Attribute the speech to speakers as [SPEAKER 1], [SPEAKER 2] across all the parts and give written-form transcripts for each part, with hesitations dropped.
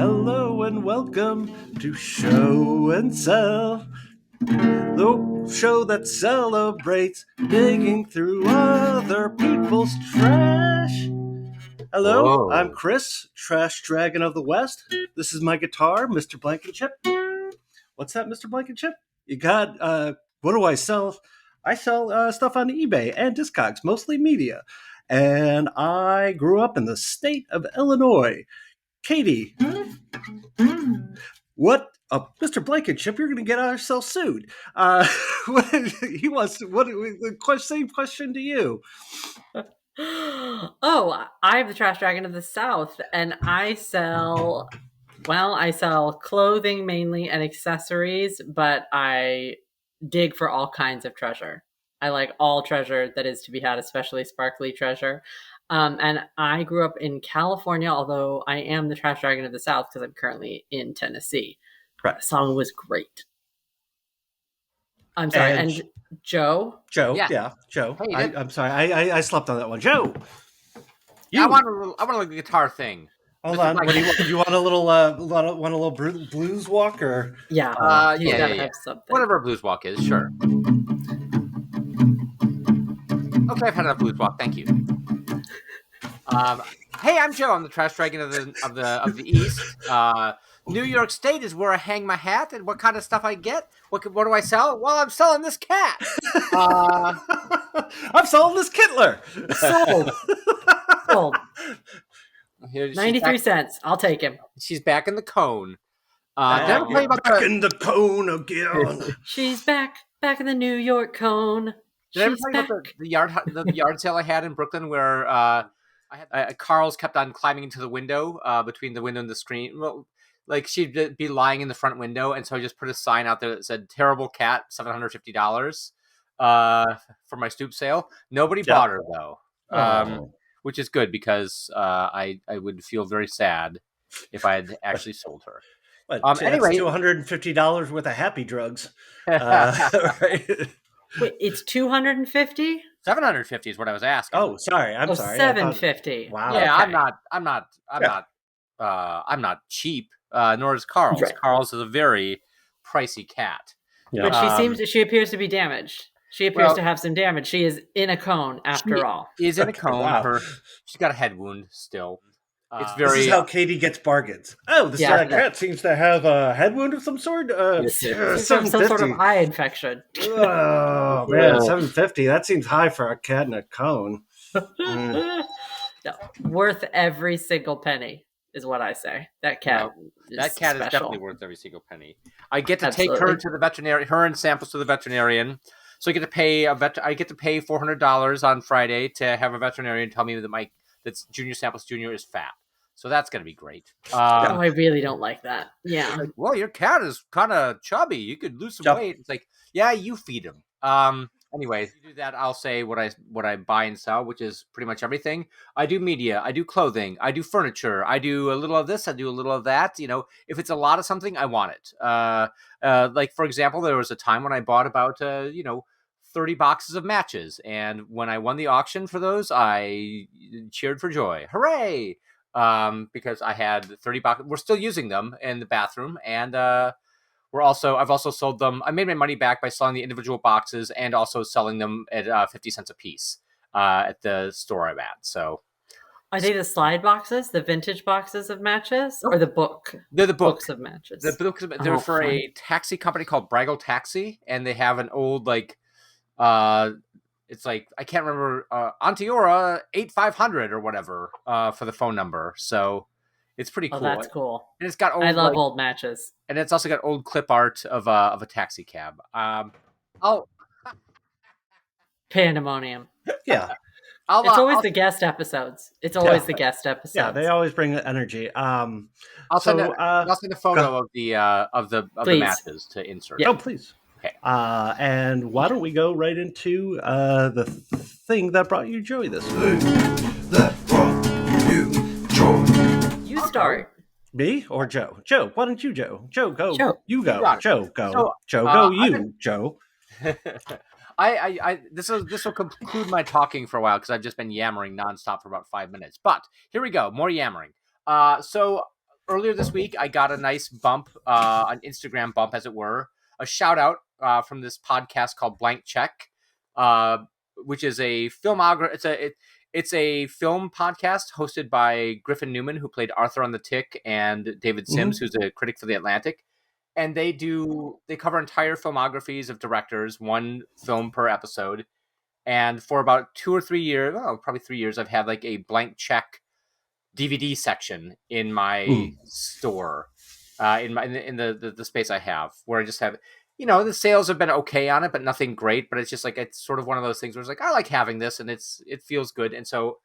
[SPEAKER 1] Hello and welcome to Show and Sell, the show that celebrates digging through other people's trash. Hello, I'm Chris, Trash Dragon of the West. This is my guitar, Mr. Blankenship. What's that, Mr. Blankenship? You got, what do I sell? I sell stuff on eBay and Discogs, mostly media. And I grew up in the state of Illinois. Katie, what? Mr. Blankenship, you're going to get ourselves sued. He wants. Same question to you.
[SPEAKER 2] Oh, I'm the Trash Dragon of the South, and I sell clothing mainly and accessories, but I dig for all kinds of treasure. I like all treasure that is to be had, especially sparkly treasure. And I grew up in California, although I am the Trash Dragon of the South because I'm currently in Tennessee.
[SPEAKER 1] Right.
[SPEAKER 2] The song was great. I'm sorry, and Joe?
[SPEAKER 1] Joe,
[SPEAKER 3] Yeah.
[SPEAKER 1] Joe.
[SPEAKER 3] Hey,
[SPEAKER 1] I'm sorry, I slept on that one. Joe,
[SPEAKER 3] I want a guitar thing.
[SPEAKER 1] Hold on. What do you want? You want a little blues walk or?
[SPEAKER 2] Yeah.
[SPEAKER 3] Yeah. Whatever a blues walk is, sure. Okay, I've had enough blues walk. Thank you. Hey, I'm Joe. I'm the Trash Dragon of the East. New York State is where I hang my hat, and what kind of stuff I get. What do I sell? Well, I'm selling this cat.
[SPEAKER 1] I'm selling this Kittler.
[SPEAKER 2] Sold. 93 cents. I'll take him.
[SPEAKER 3] She's back in the cone.
[SPEAKER 1] Back in the cone again.
[SPEAKER 2] She's back in the New York cone.
[SPEAKER 3] Did I ever tell you about the yard sale I had in Brooklyn where I had Carl's kept on climbing into the window between the window and the screen? Well, like she'd be lying in the front window, and so I just put a sign out there that said "Terrible cat, $750 for my stoop sale." Nobody bought her though, which is good because I would feel very sad if I had actually sold her.
[SPEAKER 1] But anyway, $250 worth of happy drugs. Right?
[SPEAKER 2] Wait, it's $250?
[SPEAKER 3] $750 is what I was asking.
[SPEAKER 1] Oh, sorry. I'm sorry.
[SPEAKER 2] $750.
[SPEAKER 1] Wow.
[SPEAKER 3] Yeah,
[SPEAKER 2] okay.
[SPEAKER 3] I'm not cheap. Nor is Carl's. Right. Carl's is a very pricey cat.
[SPEAKER 2] Yeah. But she appears to be damaged. She appears to have some damage. She is in a cone after all.
[SPEAKER 3] Is in a cone. Wow. She's got a head wound still. It's very.
[SPEAKER 1] This is how Katie gets bargains. Oh, this cat seems to have a head wound of some sort.
[SPEAKER 2] Some sort of eye infection.
[SPEAKER 1] Oh man, $750. That seems high for a cat in a cone.
[SPEAKER 2] No, worth every single penny is what I say. That cat. Is
[SPEAKER 3] definitely worth every single penny. I get to take her to the veterinarian. Her and samples to the veterinarian. So I get to pay $400 on Friday to have a veterinarian tell me that Junior Samples Jr. is fat. So that's going to be great.
[SPEAKER 2] I really don't like that. Yeah.
[SPEAKER 3] Like, well, your cat is kind of chubby. You could lose some weight. It's like, yeah, you feed him. Anyway, if you do that, I'll say what I buy and sell, which is pretty much everything. I do media. I do clothing. I do furniture. I do a little of this. I do a little of that. You know, if it's a lot of something, I want it. Like, for example, there was a time when I bought about, 30 boxes of matches. And when I won the auction for those, I cheered for joy. Hooray! Because I had 30 boxes. We're still using them in the bathroom. And I've also sold them. I made my money back by selling the individual boxes and also selling them at 50 cents a piece at the store I'm at. So,
[SPEAKER 2] are they the slide boxes, the vintage boxes of matches, or the book?
[SPEAKER 3] They're the
[SPEAKER 2] books of matches.
[SPEAKER 3] The books. They're for a taxi company called Braggle Taxi, and they have an old it's like, I can't remember, Ontiora 8500 or whatever for the phone number. So it's pretty cool.
[SPEAKER 2] Oh, that's cool.
[SPEAKER 3] And it's got old,
[SPEAKER 2] I love old matches.
[SPEAKER 3] And it's also got old clip art of a taxi cab.
[SPEAKER 2] Pandemonium.
[SPEAKER 1] Yeah.
[SPEAKER 2] It's always the guest episodes. Yeah,
[SPEAKER 1] they always bring the energy.
[SPEAKER 3] I'll send a photo of the matches to insert.
[SPEAKER 1] Yeah. Oh, please. Okay. And why don't we go right into the thing that brought you joy this week?
[SPEAKER 4] That brought you joy.
[SPEAKER 2] You start.
[SPEAKER 1] Me or Joe? Joe, why don't you, Joe? Joe, go.
[SPEAKER 2] Joe.
[SPEAKER 1] You go. Joe, go. So, Joe, go. Joe.
[SPEAKER 3] This will conclude my talking for a while because I've just been yammering nonstop for about 5 minutes. But here we go, more yammering. So earlier this week, I got a nice bump, an Instagram bump, as it were, a shout out from this podcast called Blank Check, which is a it's a film podcast hosted by Griffin Newman, who played Arthur on The Tick, and David Sims, who's a critic for The Atlantic. And they cover entire filmographies of directors, one film per episode. And for about 2 or 3 years, probably 3 years, I've had like a Blank Check DVD section in my store, in the space I have, where I just have, the sales have been okay on it, but nothing great. But it's just like, it's sort of one of those things where it's like, I like having this, and it feels good. And so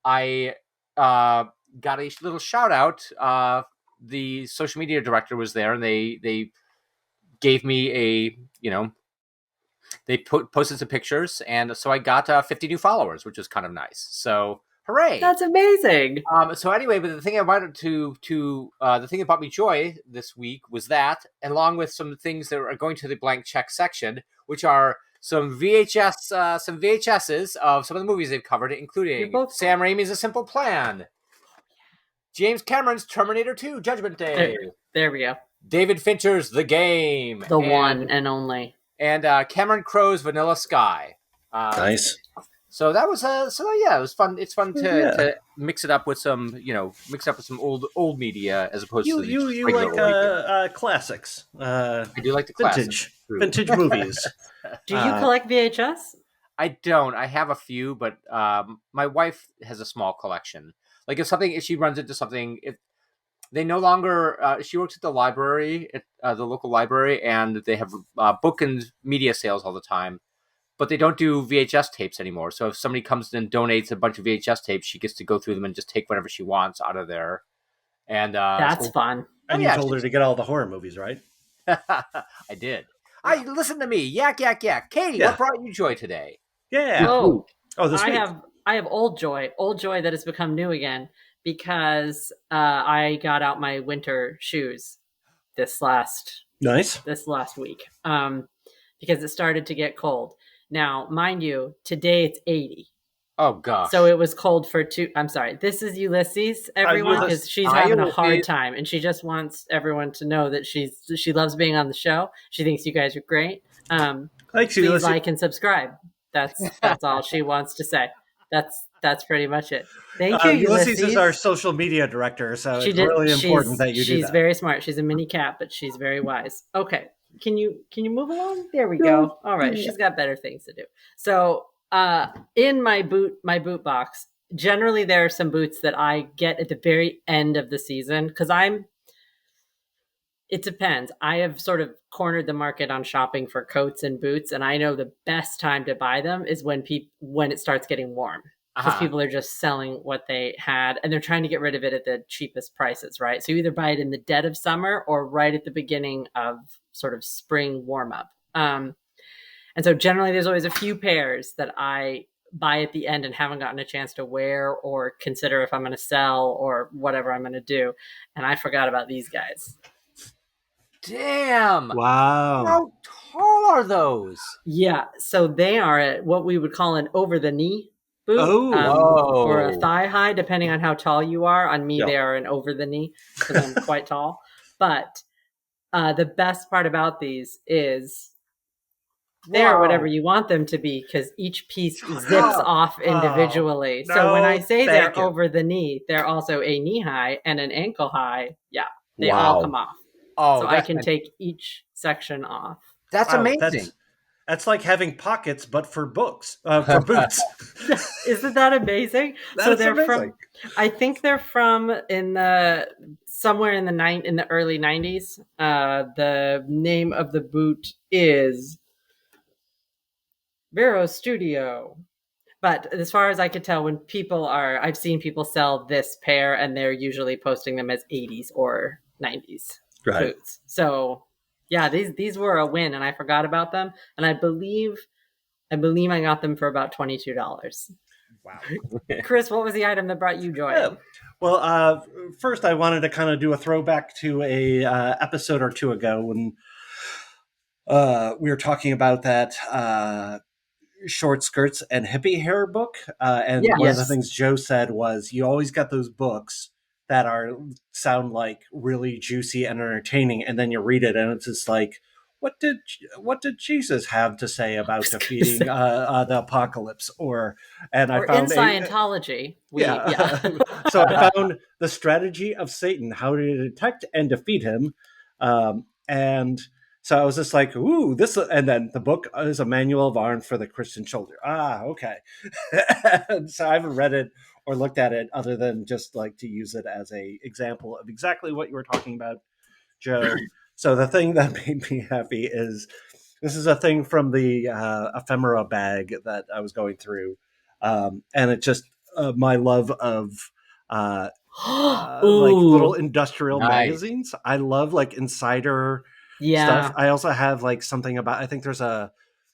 [SPEAKER 3] I got a little shout out. The social media director was there, and they gave me they posted some pictures, and so I got 50 new followers, which was kind of nice. So hooray!
[SPEAKER 2] That's amazing.
[SPEAKER 3] So anyway, but the thing I wanted to the thing that brought me joy this week was that, and along with some things that are going to the Blank Check section, which are some VHSs of some of the movies they've covered, including Sam Raimi's A Simple Plan, James Cameron's Terminator 2: Judgment Day.
[SPEAKER 2] There we go. David
[SPEAKER 3] Fincher's The Game.
[SPEAKER 2] The one and only.
[SPEAKER 3] And Cameron Crowe's Vanilla Sky.
[SPEAKER 1] Nice.
[SPEAKER 3] So that was it was fun. It's fun to mix it up with some old media as opposed to
[SPEAKER 1] you like classics.
[SPEAKER 3] I do like the classics.
[SPEAKER 1] Vintage movies.
[SPEAKER 2] Do you collect VHS?
[SPEAKER 3] I don't. I have a few, but my wife has a small collection. Like if she runs into something, if they no longer, she works at the library, at the local library, and they have book and media sales all the time, but they don't do VHS tapes anymore. So if somebody comes and donates a bunch of VHS tapes, she gets to go through them and just take whatever she wants out of there. And
[SPEAKER 2] that's fun.
[SPEAKER 1] And you told her to get all the horror movies, right?
[SPEAKER 3] I did. Listen to me. Yak, yak, yak. Katie, what brought you joy today?
[SPEAKER 1] Yeah.
[SPEAKER 2] Oh,
[SPEAKER 1] this week.
[SPEAKER 2] I have old joy that has become new again, because I got out my winter shoes this last week, because it started to get cold. Now, mind you, today it's 80.
[SPEAKER 3] Oh gosh!
[SPEAKER 2] So it was cold for two. I'm sorry. This is Ulysses, everyone, because she's having a hard time, and she just wants everyone to know that she loves being on the show. She thinks you guys are great.
[SPEAKER 1] Thanks,
[SPEAKER 2] please Ulysses. Like and subscribe. That's all she wants to say. That's pretty much it. Thank you, Ulysses.
[SPEAKER 1] Ulysses is our social media director, so it's really important that you do that.
[SPEAKER 2] She's very smart. She's a mini cat, but she's very wise. Okay, can you move along? There we go. All right, she's got better things to do. So, in my boot box, generally there are some boots that I get at the very end of the season, because it depends. I have sort of cornered the market on shopping for coats and boots, and I know the best time to buy them is when it starts getting warm, because people are just selling what they had, and they're trying to get rid of it at the cheapest prices, right? So you either buy it in the dead of summer or right at the beginning of sort of spring warm up. And so generally there's always a few pairs that I buy at the end and haven't gotten a chance to wear or consider if I'm going to sell or whatever I'm going to do. And I forgot about these guys.
[SPEAKER 3] Damn!
[SPEAKER 1] Wow!
[SPEAKER 3] How tall are those?
[SPEAKER 2] Yeah, so they are at what we would call an over the knee boot, or a thigh high, depending on how tall you are. On me, they are an over the knee because I'm quite tall. But the best part about these is they're whatever you want them to be, because each piece zips off individually. So when I say they're over the knee, they're also a knee high and an ankle high. Yeah, they all come off.
[SPEAKER 3] Oh,
[SPEAKER 2] so I can take each section off.
[SPEAKER 3] That's amazing.
[SPEAKER 1] That's like having pockets, but for books, for boots.
[SPEAKER 2] Isn't that amazing? So they're amazing. I think they're from somewhere in the early 90s. The name of the boot is Vero Studio. But as far as I could tell, I've seen people sell this pair, and they're usually posting them as 80s or 90s.
[SPEAKER 1] Right.
[SPEAKER 2] Boots. So yeah, these were a win, and I forgot about them. And I believe I got them for about $22.
[SPEAKER 1] Wow.
[SPEAKER 2] Chris, what was the item that brought you joy?
[SPEAKER 1] Yeah. Well, first I wanted to kind of do a throwback to a episode or two ago when we were talking about that short skirts and hippie hair book. And one of the things Joe said was, you always got those books that sound like really juicy and entertaining, and then you read it and it's just like, what did Jesus have to say about defeating the apocalypse? And I
[SPEAKER 2] Or in
[SPEAKER 1] found
[SPEAKER 2] Scientology,
[SPEAKER 1] so I found the strategy of Satan, how to detect and defeat him, and so I was just like, ooh, this, and then the book is a manual of arms for the Christian soldier. Ah, okay. So I haven't read it or looked at it other than just like to use it as a example of exactly what you were talking about, Joe. So the thing that made me happy is this is a thing from the ephemera bag that I was going through, and it just my love of like little
[SPEAKER 2] Ooh,
[SPEAKER 1] industrial
[SPEAKER 3] Nice.
[SPEAKER 1] magazines. I love like insider stuff.
[SPEAKER 2] yeah.
[SPEAKER 1] I also have like something about, I think there's a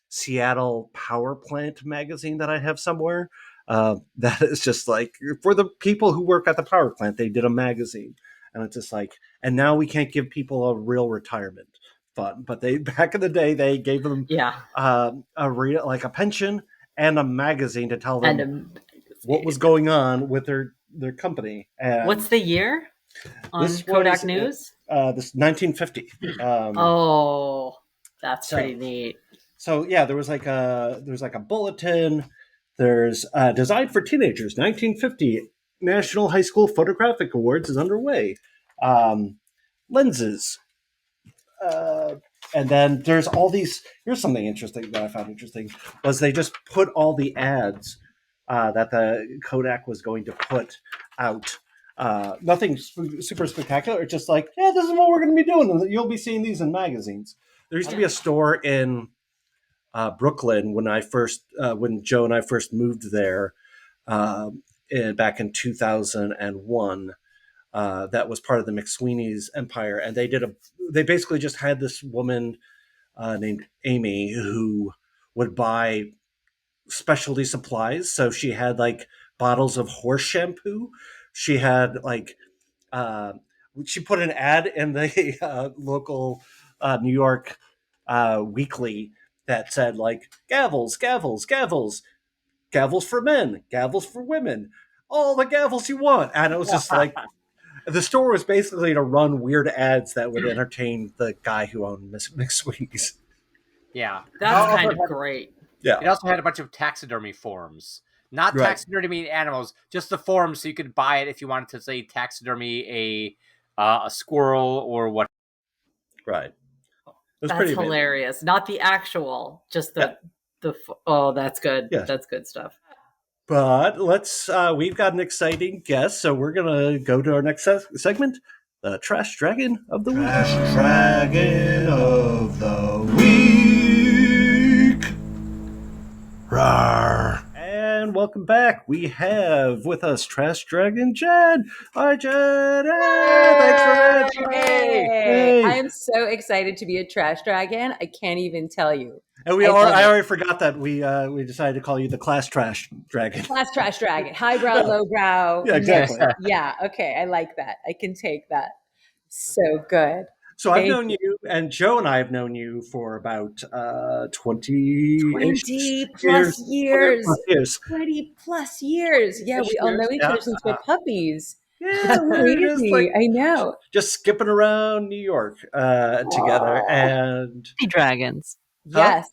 [SPEAKER 1] Seattle power plant magazine that I have somewhere. That is just like for the people who work at the power plant. They did a magazine, and it's just like, and now we can't give people a real retirement fund, but they back in the day they gave them
[SPEAKER 2] Yeah.
[SPEAKER 1] a real, like a pension and a magazine to tell them
[SPEAKER 2] And
[SPEAKER 1] what was going on with their company. And
[SPEAKER 2] what's the year on
[SPEAKER 1] this
[SPEAKER 2] Kodak
[SPEAKER 1] was
[SPEAKER 2] News?
[SPEAKER 1] this 1950.
[SPEAKER 2] Oh, that's
[SPEAKER 1] So
[SPEAKER 2] pretty neat.
[SPEAKER 1] so yeah, there was like a bulletin. There's designed for teenagers. 1950 National High School Photographic Awards is underway. Lenses. Uh, and then there's all these. Here's something interesting that I found interesting was they just put all the ads that the Kodak was going to put out. Nothing super spectacular. It's just like, yeah, this is what we're going to be doing, and you'll be seeing these in magazines. There used to be a store in Brooklyn when Joe and I first moved there back in 2001. That was part of the McSweeney's empire, and they basically just had this woman named Amy who would buy specialty supplies. So she had like bottles of horse shampoo. She had like uh, she put an ad in the local New York weekly that said like gavels, gavels, gavels, gavels for men, gavels for women, all the gavels you want. And it was just like the store was basically to run weird ads that would entertain the guy who owned McSweeney's.
[SPEAKER 3] Yeah.
[SPEAKER 2] That's kind of great.
[SPEAKER 1] Yeah.
[SPEAKER 3] It also had a bunch of taxidermy forms. Not
[SPEAKER 1] Right.
[SPEAKER 3] taxidermy animals, just the forms so you could buy it if you wanted to, say, taxidermy a squirrel or what.
[SPEAKER 1] Right. It was
[SPEAKER 2] That's
[SPEAKER 1] pretty amazing.
[SPEAKER 2] hilarious. Not the actual, just
[SPEAKER 1] Yeah.
[SPEAKER 2] oh, that's good.
[SPEAKER 1] Yes.
[SPEAKER 2] That's good stuff.
[SPEAKER 1] But we've got an exciting guest, so we're going to go to our next segment, the Trash Dragon of the Week.
[SPEAKER 4] Trash Dragon of the Week. Rawr.
[SPEAKER 1] And welcome back. We have with us Trash Dragon Jen. Hi, Jen. Hey, thanks for
[SPEAKER 5] Hey,
[SPEAKER 1] Hey.
[SPEAKER 5] I am so excited to be a trash dragon. I can't even tell you.
[SPEAKER 1] And I already forgot that we decided to call you the Class Trash Dragon.
[SPEAKER 5] Class trash dragon, highbrow, lowbrow.
[SPEAKER 1] Yeah, exactly.
[SPEAKER 5] Yeah, okay, I like that. I can take that. So good.
[SPEAKER 1] So I've
[SPEAKER 5] Thank
[SPEAKER 1] known you, and Joe and I have known you for about 20
[SPEAKER 5] plus years.
[SPEAKER 1] 20
[SPEAKER 5] plus years. Yeah, we all know each other since we're puppies.
[SPEAKER 1] Yeah,
[SPEAKER 5] It's crazy. I know.
[SPEAKER 1] Just skipping around New York together, and
[SPEAKER 2] Baby dragons.
[SPEAKER 5] Yes.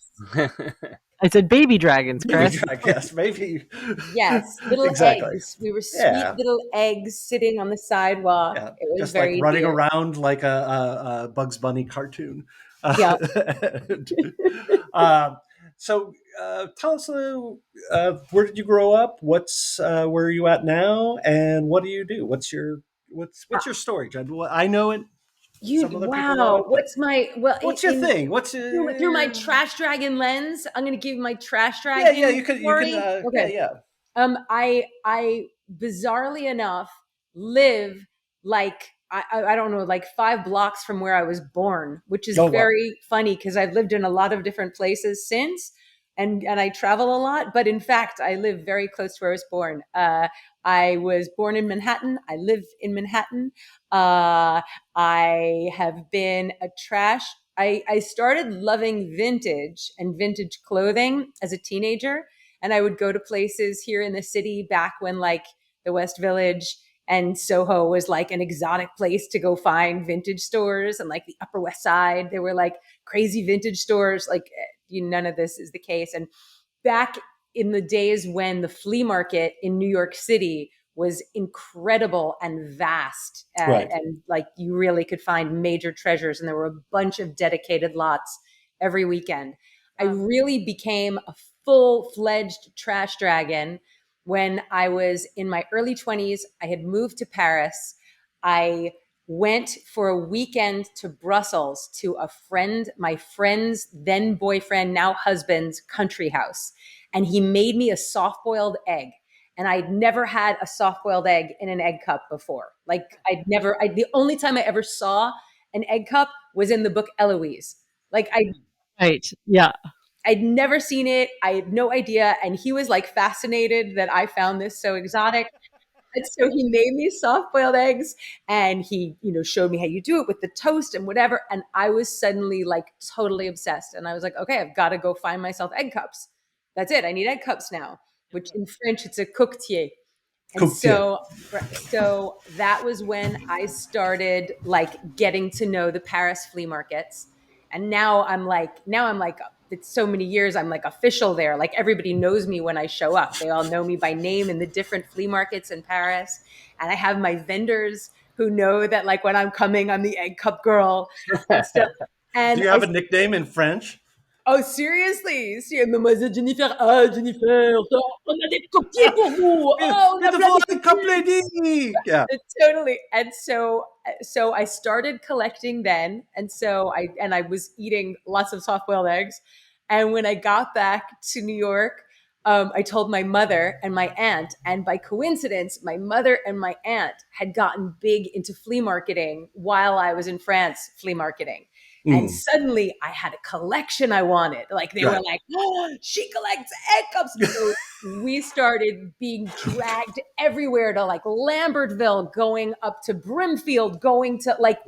[SPEAKER 2] I said baby dragons, Chris.
[SPEAKER 1] I guess maybe.
[SPEAKER 5] Yes, little
[SPEAKER 1] Exactly.
[SPEAKER 5] eggs. We were sweet
[SPEAKER 1] Yeah.
[SPEAKER 5] little eggs sitting on the sidewalk.
[SPEAKER 1] Yeah,
[SPEAKER 5] It was
[SPEAKER 1] just
[SPEAKER 5] very
[SPEAKER 1] like running
[SPEAKER 5] dear.
[SPEAKER 1] around like a Bugs Bunny cartoon.
[SPEAKER 5] Yeah.
[SPEAKER 1] So tell us, where did you grow up? Where are you at now, and what do you do? What's your story, Jen? Well, I know it. Some other people know it, but
[SPEAKER 5] What's my
[SPEAKER 1] what's your thing? What's
[SPEAKER 5] through my trash dragon lens? I'm going to give you my trash dragon.
[SPEAKER 1] Yeah, you can.
[SPEAKER 5] story.
[SPEAKER 1] Okay. Yeah.
[SPEAKER 5] I bizarrely enough live like I don't know, like 5 blocks from where I was born, which is very funny because I've lived in a lot of different places since, and I travel a lot. But in fact, I live very close to where I was born. I was born in Manhattan. I live in Manhattan. I have been a trash. I started loving vintage and vintage clothing as a teenager. And I would go to places here in the city back when like the West Village And Soho was like an exotic place to go find vintage stores, and like the Upper West Side, there were like crazy vintage stores. Like none of this is the case. And back in the days when the flea market in New York City was incredible and vast, and like you really could find major treasures, and there were a bunch of dedicated lots every weekend. I really became a full-fledged trash dragon when I was in my early 20s. I had moved to Paris. I went for a weekend to Brussels to my friend's then boyfriend, now husband's country house. And he made me a soft-boiled egg. And I'd never had a soft-boiled egg in an egg cup before. Like the only time I ever saw an egg cup was in the book Eloise. Like
[SPEAKER 2] Right. Yeah.
[SPEAKER 5] I'd never seen it. I had no idea. And he was like fascinated that I found this so exotic. And so he made me soft boiled eggs, and he, showed me how you do it with the toast and whatever. And I was suddenly like totally obsessed. And I was like, okay, I've got to go find myself egg cups. That's it. I need egg cups now, which in French, it's a coquetier. And so that was when I started like getting to know the Paris flea markets. And now I'm like, it's so many years, I'm like official there. Like everybody knows me when I show up. They all know me by name in the different flea markets in Paris. And I have my vendors who know that like when I'm coming, I'm the egg cup girl. And
[SPEAKER 1] do you have a nickname in French?
[SPEAKER 5] Oh, seriously? Mademoiselle Jennifer. Ah, Jennifer. On a des coquilles pour vous. Oh,
[SPEAKER 1] beautiful cup lady. Yeah.
[SPEAKER 5] Totally. And so I started collecting then. And so I was eating lots of soft-boiled eggs. And when I got back to New York, I told my mother and my aunt, and by coincidence, my mother and my aunt had gotten big into flea marketing while I was in France flea marketing. And suddenly I had a collection I wanted. Like they were like, oh, she collects egg cups. So we started being dragged everywhere to like Lambertville, going up to Brimfield,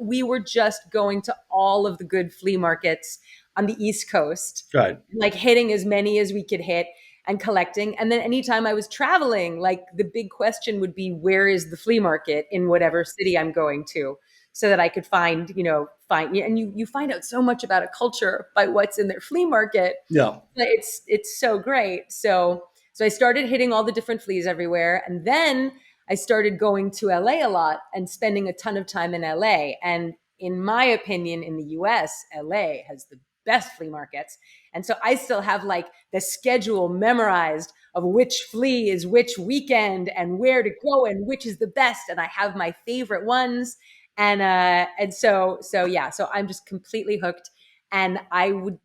[SPEAKER 5] we were just going to all of the good flea markets on the East Coast, like hitting as many as we could hit and collecting. And then anytime I was traveling, like the big question would be, where is the flea market in whatever city I'm going to? So that I could find, and you find out so much about a culture by what's in their flea market.
[SPEAKER 1] Yeah.
[SPEAKER 5] It's so great. So I started hitting all the different fleas everywhere. And then I started going to LA a lot and spending a ton of time in LA. And in my opinion, in the US, LA has the best flea markets. And so I still have like the schedule memorized of which flea is which weekend and where to go and which is the best. And I have my favorite ones. And so I'm just completely hooked. And I would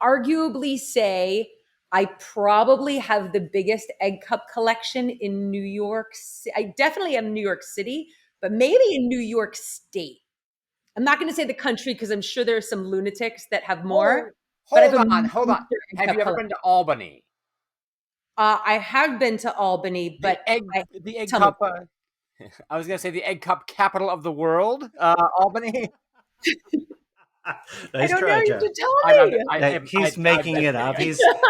[SPEAKER 5] arguably say I probably have the biggest egg cup collection in New York. I definitely am in New York City, but maybe in New York State. I'm not going to say the country because I'm sure there are some lunatics that have more.
[SPEAKER 3] Hold on. Have you ever been to Albany?
[SPEAKER 5] I have been to Albany, but
[SPEAKER 3] the egg cup. I was going to say the egg cup capital of the world, Albany.
[SPEAKER 1] Nice
[SPEAKER 5] I don't know. You should tell
[SPEAKER 1] me. He's making it up. He's.
[SPEAKER 5] If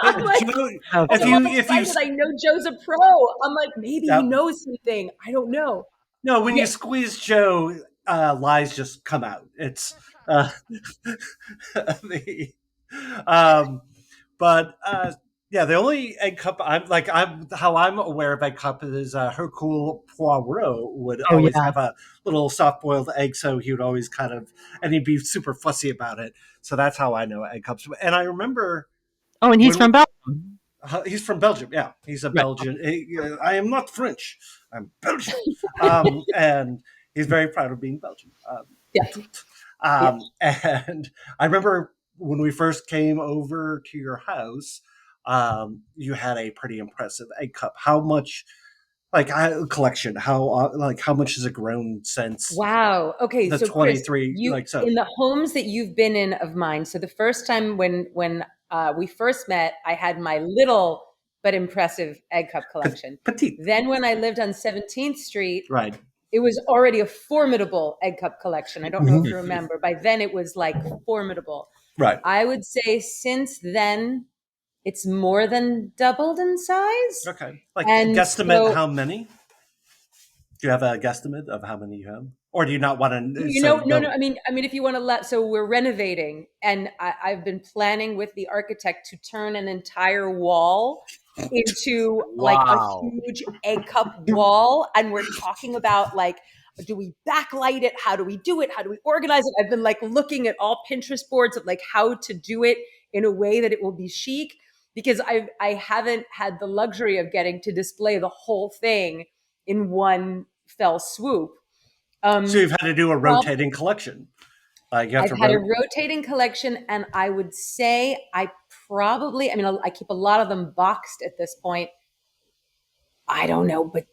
[SPEAKER 5] I know Joe's a pro, I'm like, maybe he knows something. I don't know.
[SPEAKER 1] No, when you squeeze Joe, lies just come out. It's the only egg cup how I'm aware of egg cup is Hercule Poirot would always have a little soft boiled egg, so he would always and he'd be super fussy about it. So that's how I know egg cups. And I remember.
[SPEAKER 2] Oh, and he's from Belgium.
[SPEAKER 1] He's from Belgium. Yeah, he's a Belgian. I am not French. I'm Belgian. And he's very proud of being Belgian. And I remember when we first came over to your house, you had a pretty impressive egg cup. How much, collection? How much has it grown since?
[SPEAKER 5] Wow. Okay.
[SPEAKER 1] The
[SPEAKER 5] so
[SPEAKER 1] 23.
[SPEAKER 5] Chris, in the homes that you've been in of mine. So the first time when we first met, I had my little but impressive egg cup collection.
[SPEAKER 1] Petite.
[SPEAKER 5] Then when I lived on 17th Street,
[SPEAKER 1] right,
[SPEAKER 5] it was already a formidable egg cup collection. I don't know if you remember. By then, it was like formidable.
[SPEAKER 1] Right.
[SPEAKER 5] I would say since then, it's more than doubled in size.
[SPEAKER 1] Okay. Guesstimate how many? Do you have a guesstimate of how many you have, or do you not want to?
[SPEAKER 5] No. I mean, if you want to so we're renovating, and I've been planning with the architect to turn an entire wall into like a
[SPEAKER 3] Wow.
[SPEAKER 5] huge egg cup wall, and we're talking about like, do we backlight it? How do we do it? How do we organize it? I've been like looking at all Pinterest boards of like how to do it in a way that it will be chic, because I haven't had the luxury of getting to display the whole thing in one fell swoop.
[SPEAKER 1] So you've had to do a rotating collection. Like you have
[SPEAKER 5] I've
[SPEAKER 1] to
[SPEAKER 5] had a rotating collection, and I would say I keep a lot of them boxed at this point. I don't know, but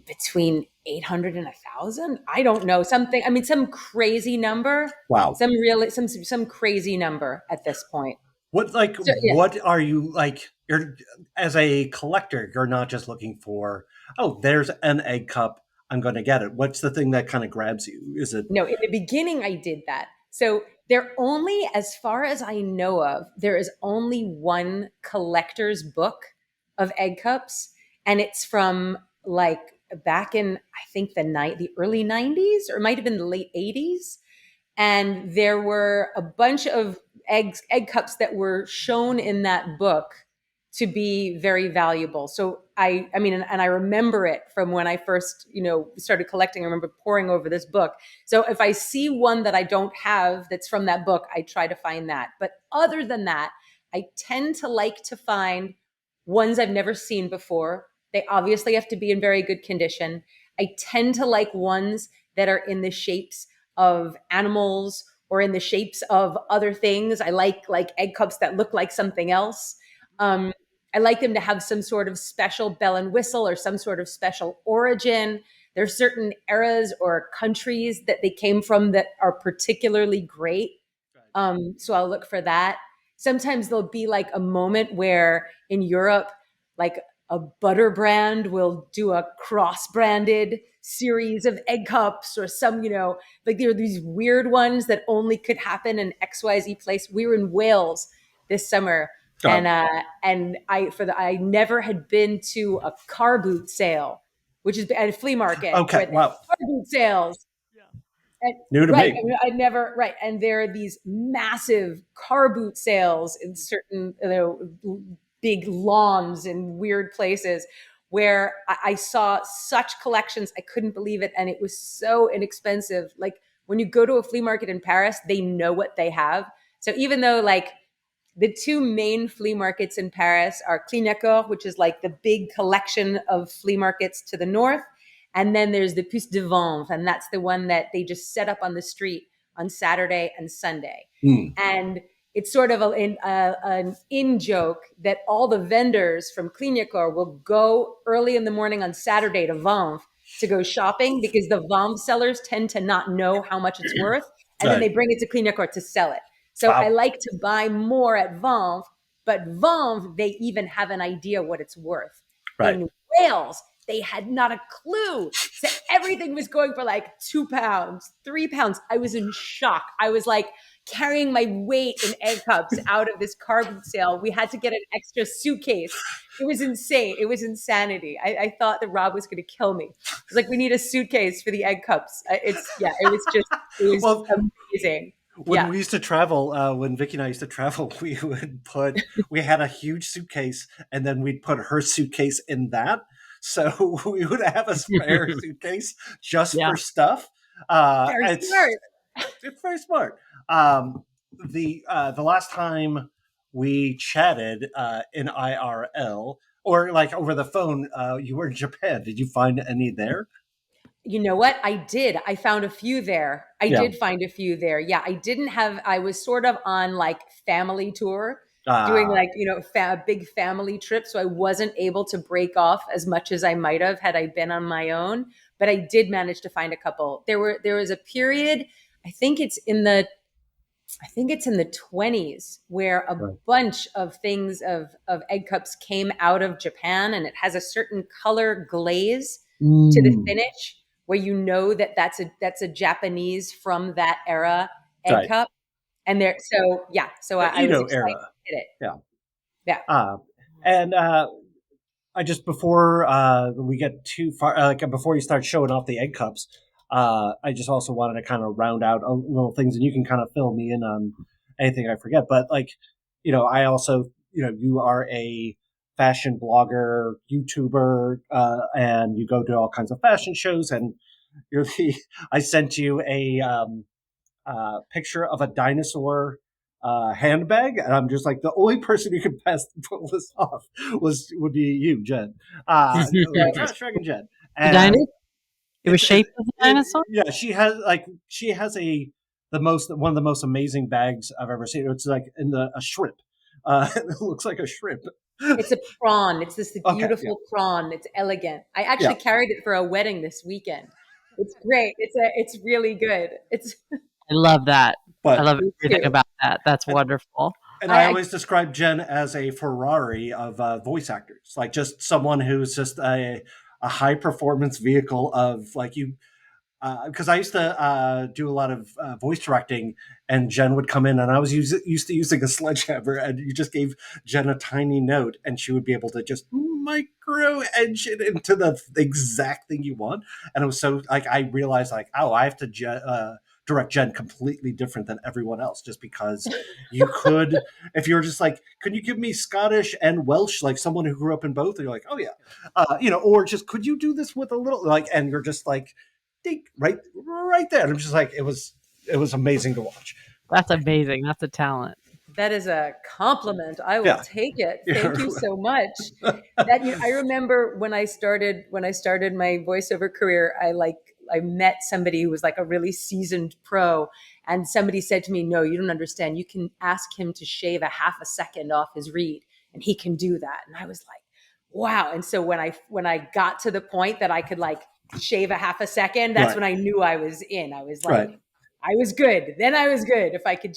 [SPEAKER 5] between 800 and 1,000, I don't know, something. I mean, some crazy number.
[SPEAKER 1] Wow.
[SPEAKER 5] Some crazy number at this point.
[SPEAKER 1] What What are you like? You're as a collector, you're not just looking for, oh, there's an egg cup, I'm going to get it. What's the thing that kind of grabs you? Is it
[SPEAKER 5] No, in the beginning I did that. So as far as I know of, there is only one collector's book of egg cups, and it's from like back in, I think, the early 90s, or it might have been the late 80s. And there were a bunch of egg cups that were shown in that book to be very valuable. So I mean, and I remember it from when I first, started collecting. I remember poring over this book. So if I see one that I don't have that's from that book, I try to find that. But other than that, I tend to like to find ones I've never seen before. They obviously have to be in very good condition. I tend to like ones that are in the shapes of animals or in the shapes of other things. I like egg cups that look like something else. I like them to have some sort of special bell and whistle or some sort of special origin. There's certain eras or countries that they came from that are particularly great. So I'll look for that. Sometimes there'll be like a moment where in Europe, like a butter brand will do a cross-branded series of egg cups, or some, like there are these weird ones that only could happen in XYZ place. We were in Wales this summer, and I never had been to a car boot sale, which is at a flea market.
[SPEAKER 1] Okay, wow.
[SPEAKER 5] Car boot sales. And,
[SPEAKER 1] New to
[SPEAKER 5] right,
[SPEAKER 1] me.
[SPEAKER 5] I never, right. And there are these massive car boot sales in certain, big lawns in weird places where I saw such collections. I couldn't believe it. And it was so inexpensive. Like when you go to a flea market in Paris, they know what they have. So even though like the two main flea markets in Paris are Clignancourt, which is like the big collection of flea markets to the north. And then there's the Puce de Vanves, and that's the one that they just set up on the street on Saturday and Sunday. And it's sort of an in-joke that all the vendors from Clignancourt will go early in the morning on Saturday to Vanves to go shopping, because the Vanves sellers tend to not know how much it's worth. And then they bring it to Clignancourt to sell it. So I like to buy more at Vanves, but Vanves, they even have an idea what it's worth.
[SPEAKER 1] Right.
[SPEAKER 5] In Wales, they had not a clue. So everything was going for like £2, £3. I was in shock. I was like carrying my weight in egg cups out of this car boot sale. We had to get an extra suitcase. It was insane. It was insanity. I thought that Rob was going to kill me. It was like, we need a suitcase for the egg cups. It was amazing.
[SPEAKER 1] When we used to travel, when Vicky and I used to travel, we had a huge suitcase, and then we'd put her suitcase in that. So we would have a spare suitcase just for stuff.
[SPEAKER 5] Very smart.
[SPEAKER 1] It's very smart. The last time we chatted in IRL, or like over the phone, you were in Japan. Did you find any there?
[SPEAKER 5] You know what? I did. I found a few there. I did find a few there. Yeah, I was sort of on like family tour, doing like, a big family trip. So I wasn't able to break off as much as I might have had I been on my own. But I did manage to find a couple. There was a period, I think it's in the 20s, where a bunch of things of egg cups came out of Japan, and it has a certain color glaze to the finish, where that's a Japanese from that era egg cup. And I was excited
[SPEAKER 1] era.
[SPEAKER 5] to get it.
[SPEAKER 1] Yeah. And I just before we get too far, before you start showing off the egg cups, I just also wanted to kind of round out little things, and you can kind of fill me in on anything I forget. But I also, you are a fashion blogger, YouTuber, and you go to all kinds of fashion shows, and you're the. I sent you a picture of a dinosaur handbag, and I'm just like, the only person who could best pull this off would be you, Jen. Trash Dragon Jen.
[SPEAKER 2] The dinosaur? It was shaped as a dinosaur?
[SPEAKER 1] Yeah, she has one of the most amazing bags I've ever seen. It's like a shrimp. It looks like a shrimp.
[SPEAKER 5] It's a prawn. It's this beautiful prawn. It's elegant. I actually carried it for a wedding this weekend. It's great. It's really good.
[SPEAKER 2] I love that.
[SPEAKER 1] But
[SPEAKER 2] I love everything about that. That's wonderful.
[SPEAKER 1] And I always describe Jen as a Ferrari of voice actors, like just someone who's just a high performance vehicle of like you. Because I used to do a lot of voice directing, and Jen would come in, and I was used to using a sledgehammer, and you just gave Jen a tiny note, and she would be able to just micro edge it into the exact thing you want. And it was so I realized I have to direct Jen completely different than everyone else, just because you could, if you're just like, can you give me Scottish and Welsh, like someone who grew up in both, and you're like, oh yeah, or just could you do this with a little and you're just like. Right there. And I'm just like, it was amazing to watch.
[SPEAKER 2] That's amazing. That's a talent.
[SPEAKER 5] That is a compliment. I will take it. Thank you so much. I remember when I started my voiceover career, I met somebody who was like a really seasoned pro, and somebody said to me, "No, you don't understand. You can ask him to shave a half a second off his read, and he can do that." And I was like, "Wow!" And so when I got to the point that I could shave a half a second, that's when I knew I was in. I was like, I was good. Then I was good if I could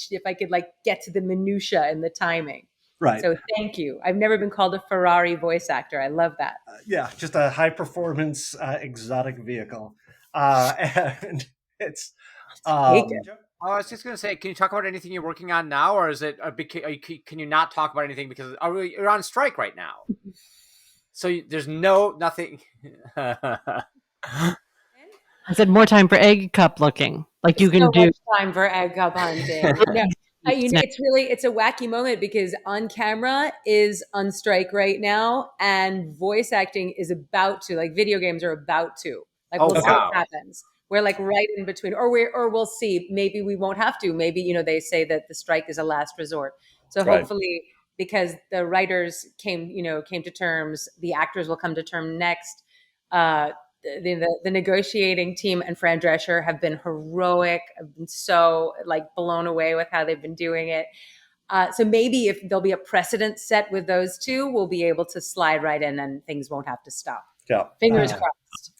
[SPEAKER 5] get to the minutia and the timing.
[SPEAKER 1] Right.
[SPEAKER 5] So thank you. I've never been called a Ferrari voice actor. I love that.
[SPEAKER 1] Just a high performance exotic vehicle, and it's.
[SPEAKER 3] I was just going to say, can you talk about anything you're working on now, or is it? Can you not talk about anything because you're on strike right now? So there's nothing.
[SPEAKER 2] I said more time for egg cup looking. Like you can
[SPEAKER 5] so
[SPEAKER 2] do
[SPEAKER 5] much time for egg cup hunting. It's a wacky moment because on camera is on strike right now, and voice acting is about to, video games are about to. We'll see what happens. We're right in between, or we'll see. Maybe we won't have to. Maybe they say that the strike is a last resort. So hopefully, because the writers came to terms, the actors will come to term next. The negotiating team and Fran Drescher have been heroic. I've been so blown away with how they've been doing it. So maybe if there'll be a precedent set with those two, we'll be able to slide right in and things won't have to stop.
[SPEAKER 1] Yeah.
[SPEAKER 5] Fingers crossed.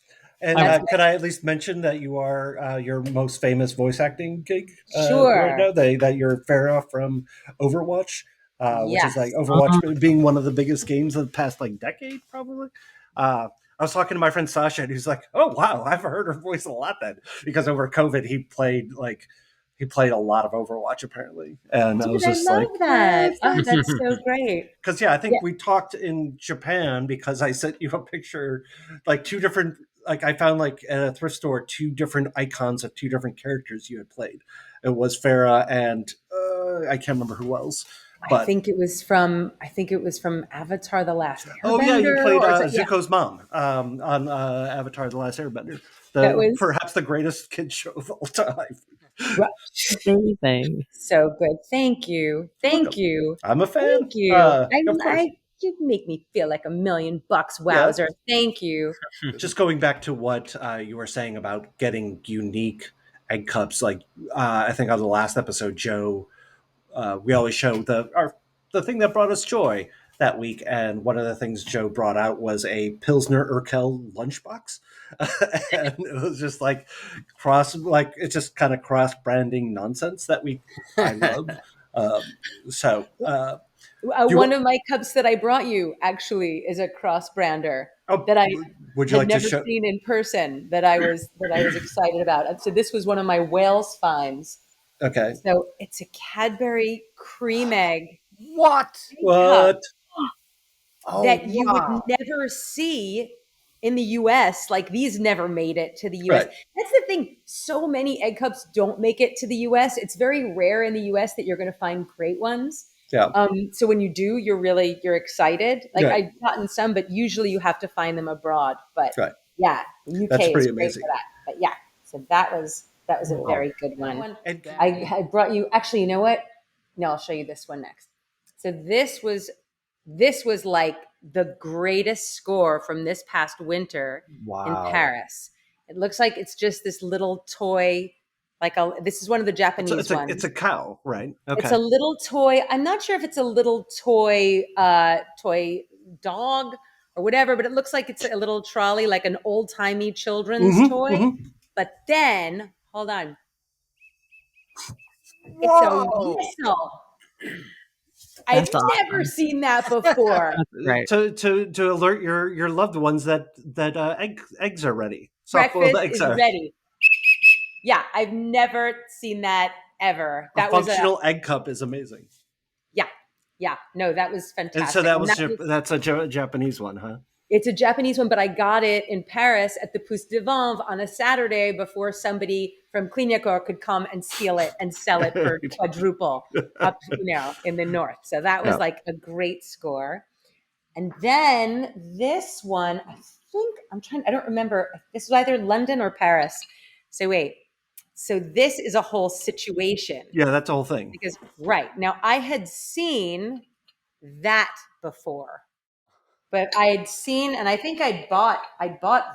[SPEAKER 1] And could I at least mention that you are your most famous voice acting gig?
[SPEAKER 5] Sure.
[SPEAKER 1] Right now, that you're Pharah from Overwatch, which is Overwatch being one of the biggest games of the past decade, probably. I was talking to my friend Sasha, and he's like, "Oh wow, I've heard her voice a lot then." Because over COVID, he played a lot of Overwatch apparently, and I was just
[SPEAKER 5] love that. Oh, that's so great.
[SPEAKER 1] Because I think we talked in Japan because I sent you a picture, two different. I found at a thrift store 2 different icons of 2 different characters you had played. It was Pharah and I can't remember who else. But,
[SPEAKER 5] I think it was from Avatar: The Last Airbender.
[SPEAKER 1] Oh yeah, you played Zuko's mom on Avatar: The Last Airbender. That was perhaps the greatest kid show of all time.
[SPEAKER 2] Amazing.
[SPEAKER 5] So good. Thank you. Thank you.
[SPEAKER 1] I'm a fan.
[SPEAKER 5] Thank you. You make me feel like $1 million. Wowzer. Yeah. Thank you.
[SPEAKER 1] Just going back to what you were saying about getting unique egg cups, I think on the last episode, Joe. We always show the thing that brought us joy that week, and one of the things Joe brought out was a Pilsner Urkel lunchbox, and it was just it's just kind of cross branding nonsense that I love.
[SPEAKER 5] One of my cups that I brought you actually is a cross brander that I had never seen in person. That I was excited about. And so this was one of my Wales finds.
[SPEAKER 1] Okay.
[SPEAKER 5] So it's a Cadbury cream egg.
[SPEAKER 3] What?
[SPEAKER 1] What?
[SPEAKER 5] that you would never see in the US. Like these never made it to the US.
[SPEAKER 1] Right.
[SPEAKER 5] That's the thing. So many egg cups don't make it to the US. It's very rare in the US that you're going to find great ones.
[SPEAKER 1] Yeah.
[SPEAKER 5] So when you do, you're excited. Like
[SPEAKER 1] Right.
[SPEAKER 5] I've gotten some, but usually you have to find them abroad. But
[SPEAKER 1] Right.
[SPEAKER 5] yeah, the UK
[SPEAKER 1] That's
[SPEAKER 5] is
[SPEAKER 1] pretty
[SPEAKER 5] great
[SPEAKER 1] amazing.
[SPEAKER 5] for that. But yeah, so that was a very good one.
[SPEAKER 1] And
[SPEAKER 5] I brought you, actually, you know what? No, I'll show you this one next. So this was like the greatest score from this past winter in Paris. It looks like it's just this little toy, this is one of the Japanese ones.
[SPEAKER 1] It's a cow, right? Okay.
[SPEAKER 5] It's a little toy. I'm not sure if it's a little toy dog or whatever, but it looks like it's a little trolley, like an old-timey children's toy. But then, hold on. It's a whistle. I've never seen that before.
[SPEAKER 2] Right.
[SPEAKER 1] To alert your loved ones that eggs are ready.
[SPEAKER 5] Breakfast
[SPEAKER 1] Eggs
[SPEAKER 5] is
[SPEAKER 1] are
[SPEAKER 5] ready. Yeah, I've never seen that ever. That
[SPEAKER 1] a functional egg cup is amazing.
[SPEAKER 5] Yeah. No, that was fantastic.
[SPEAKER 1] And so that's a Japanese one, huh?
[SPEAKER 5] It's a Japanese one, but I got it in Paris at the Pouce de Vente on a Saturday before somebody from Clignancourt could come and steal it and sell it for quadruple up, in the north. So that was like a great score. And then this one, I don't remember. This was either London or Paris. So wait. So this is a whole situation.
[SPEAKER 1] Yeah, that's the whole thing.
[SPEAKER 5] Because right now I had seen that before. But I had seen, and I think I bought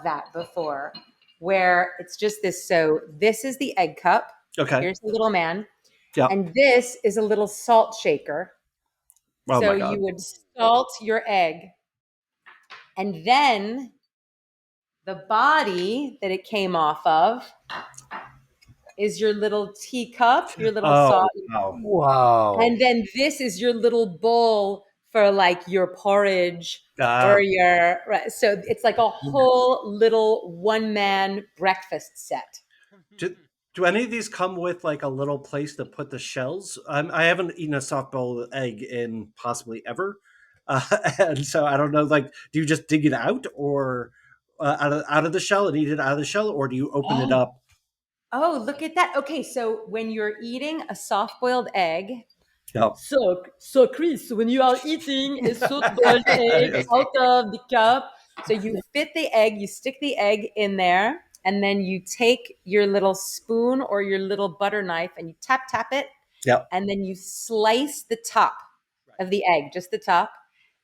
[SPEAKER 5] that before, where it's just this. So this is the egg cup.
[SPEAKER 1] Okay.
[SPEAKER 5] Here's the little man.
[SPEAKER 1] Yeah.
[SPEAKER 5] And this is a little salt shaker.
[SPEAKER 1] Oh
[SPEAKER 5] so
[SPEAKER 1] my God.
[SPEAKER 5] You would salt your egg, and then the body that it came off of is your little teacup, your little salt.
[SPEAKER 3] Wow.
[SPEAKER 5] And then this is your little bowl for like your porridge or your, right. So it's like a whole little one-man breakfast set.
[SPEAKER 1] Do any of these come with like a little place to put the shells? I haven't eaten a soft-boiled egg in possibly ever. And so I don't know, like, do you just dig it out or out of the shell and eat it out of the shell, or do you open it up?
[SPEAKER 5] Oh, look at that. Okay, so when you're eating a soft-boiled egg, so Chris, when you are eating a soft-boiled egg out of the cup, so you fit the egg, you stick the egg in there, and then you take your little spoon or your little butter knife and you tap it, and then you slice the top of the egg, just the top.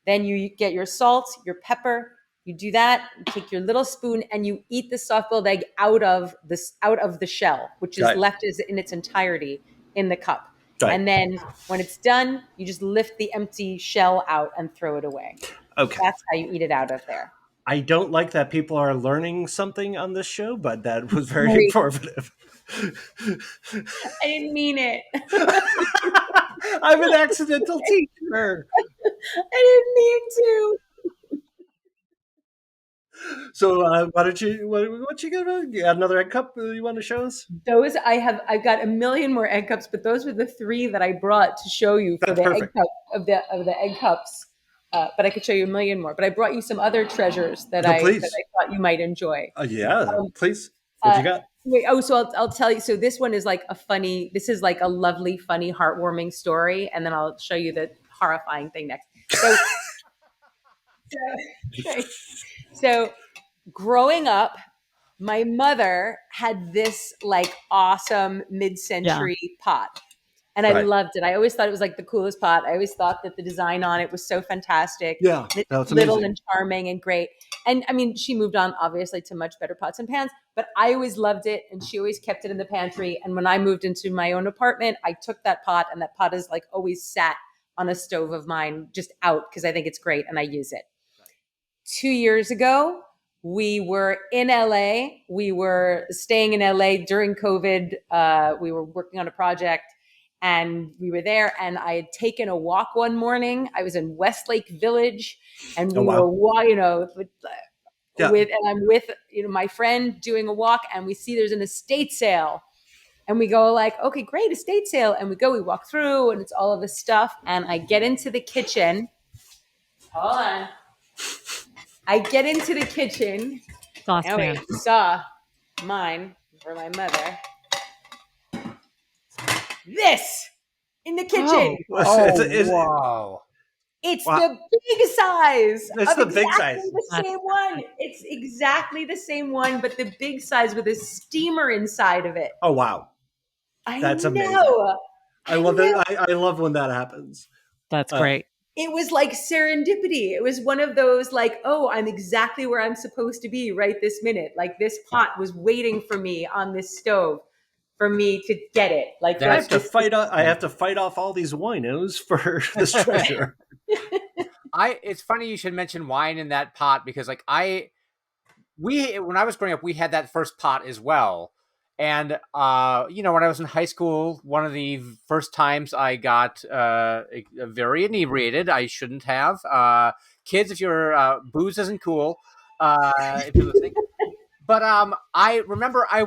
[SPEAKER 5] Then you get your salt, your pepper. You do that, you take your little spoon and you eat the soft-boiled egg out of the shell, which is left in its entirety in the cup. Right. And then when it's done, you just lift the empty shell out and throw it away. Okay. That's how you eat it out of there.
[SPEAKER 1] I don't like that people are learning something on this show, but that was very informative.
[SPEAKER 5] I didn't mean it.
[SPEAKER 1] I'm an accidental teacher.
[SPEAKER 5] I didn't mean to.
[SPEAKER 1] So why don't you? What you got? Another egg cup you want to show us?
[SPEAKER 5] Those I've got a million more egg cups, but those were the three that I brought to show you for the egg cup of the egg cups. But I could show you a million more. But I brought you some other treasures that I thought you might enjoy.
[SPEAKER 1] Please. What you got?
[SPEAKER 5] Wait, so I'll tell you. So this one is like this is like a lovely, funny, heartwarming story, and then I'll show you the horrifying thing next. So growing up, my mother had this like awesome mid-century pot. And I loved it. I always thought it was like the coolest pot. I always thought that the design on it was so fantastic.
[SPEAKER 1] Yeah, that's
[SPEAKER 5] little
[SPEAKER 1] amazing.
[SPEAKER 5] And charming and great. And I mean, she moved on obviously to much better pots and pans, but I always loved it. And she always kept it in the pantry. And when I moved into my own apartment, I took that pot, and that pot is like always sat on a stove of mine just out because I think it's great and I use it. 2 years ago, we were in LA. We were staying in LA during COVID. We were working on a project. And we were there, and I had taken a walk one morning. I was in Westlake Village, and we were, and I'm with my friend doing a walk, and we see there's an estate sale, and we go like, okay, great, estate sale, and we walk through, and it's all of this stuff, and I get into the kitchen, Hold on. I get into the kitchen.
[SPEAKER 2] Saucepan.
[SPEAKER 5] Oh, wait, you saw mine for my mother. This in the kitchen.
[SPEAKER 3] Wow.
[SPEAKER 5] It's
[SPEAKER 1] Wow.
[SPEAKER 5] the big size.
[SPEAKER 1] It's
[SPEAKER 5] of
[SPEAKER 1] the big
[SPEAKER 5] exactly
[SPEAKER 1] size.
[SPEAKER 5] The same one. It's exactly the same one, but the big size with a steamer inside of it.
[SPEAKER 1] Oh wow, that's amazing. I love it. I love when that happens.
[SPEAKER 2] That's great.
[SPEAKER 5] It was like serendipity. It was one of those like, oh, I'm exactly where I'm supposed to be right this minute. Like this pot was waiting for me on this stove for me to get it. Like
[SPEAKER 1] I have to fight. I have to fight off all these winos for this treasure.
[SPEAKER 3] It's funny you should mention wine in that pot because like when I was growing up, we had that first pot as well. And, when I was in high school, one of the first times I got very inebriated, I shouldn't have. Kids, if your booze isn't cool, if you're listening. But I remember I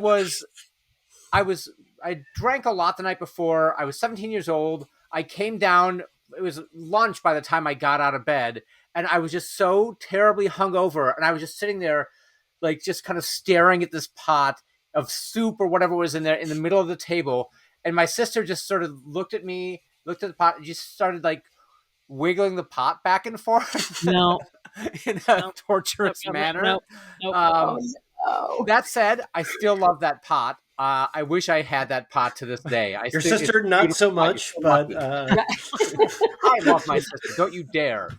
[SPEAKER 3] drank a lot the night before. I was 17 years old. I came down. It was lunch by the time I got out of bed. And I was just so terribly hungover. And I was just sitting there, like, just kind of staring at this pot of soup or whatever was in there in the middle of the table. And my sister just sort of looked at me, looked at the pot, and just started like wiggling the pot back and forth.
[SPEAKER 2] No.
[SPEAKER 3] In a torturous manner.
[SPEAKER 2] No.
[SPEAKER 3] That said, I still love that pot. I wish I had that pot to this day.
[SPEAKER 1] Your sister, not so much, but
[SPEAKER 3] I love my sister. Don't you dare!